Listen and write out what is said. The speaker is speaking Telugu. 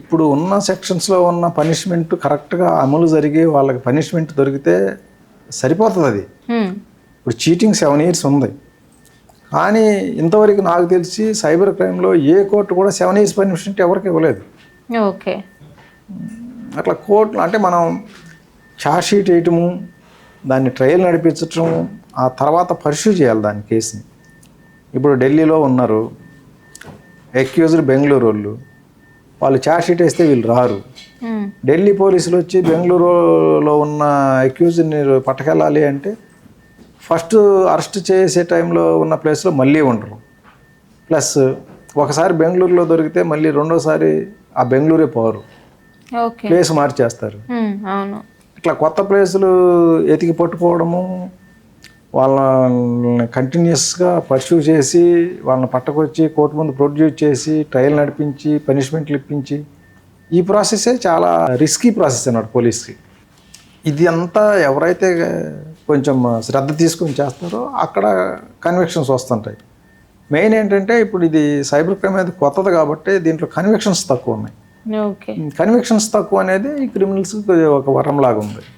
ఇప్పుడు ఉన్న సెక్షన్స్లో ఉన్న పనిష్మెంట్ కరెక్ట్గా అమలు జరిగి వాళ్ళకి పనిష్మెంట్ దొరికితే సరిపోతుంది అది. ఇప్పుడు చీటింగ్ 7 years ఉంది, కానీ ఇంతవరకు నాకు తెలిసి సైబర్ క్రైమ్లో ఏ కోర్టు కూడా 7 years పనిష్మెంట్ ఎవరికి ఇవ్వలేదు. ఓకే. అట్లా కోర్టు అంటే మనం ఛార్జ్ షీట్ వేయటము, దాన్ని ట్రయల్ నడిపించటం, ఆ తర్వాత పర్స్యూ చేయాలి దాని కేసుని. ఇప్పుడు ఢిల్లీలో ఉన్నారు అక్యూజ్డ్, బెంగళూరు వాళ్ళు ఛార్జ్ షీట్ వేస్తే వీళ్ళు రారు. ఢిల్లీ పోలీసులు వచ్చి బెంగళూరులో ఉన్న అక్యూజ్ని పట్టుకెళ్ళాలి అంటే ఫస్ట్ అరెస్ట్ చేసే టైంలో ఉన్న ప్లేస్లో మళ్ళీ ఉండరు. ప్లస్ ఒకసారి బెంగళూరులో దొరికితే మళ్ళీ రెండోసారి ఆ బెంగళూరే పోరు, ప్లేస్ మార్చేస్తారు. ఇట్లా కొత్త ప్లేసులు ఎతికి పట్టుకోవడము, వాళ్ళని కంటిన్యూస్గా పర్స్యూ చేసి వాళ్ళని పట్టుకొచ్చి కోర్టు ముందు ప్రొడ్యూస్ చేసి ట్రయల్ నడిపించి పనిష్మెంట్లు ఇప్పించి, ఈ ప్రాసెసే చాలా రిస్కీ ప్రాసెస్ అన్నమాట పోలీస్కి. ఇది అంతా ఎవరైతే కొంచెం శ్రద్ధ తీసుకొని చేస్తారో అక్కడ కన్విక్షన్స్ వస్తుంటాయి. మెయిన్ ఏంటంటే ఇప్పుడు ఇది సైబర్ క్రైమ్ అనేది కొత్తది కాబట్టి దీంట్లో కన్విక్షన్స్ తక్కువ ఉన్నాయి. కన్విక్షన్స్ తక్కువ అనేది ఈ క్రిమినల్స్కి ఒక వరంలాగా ఉంది.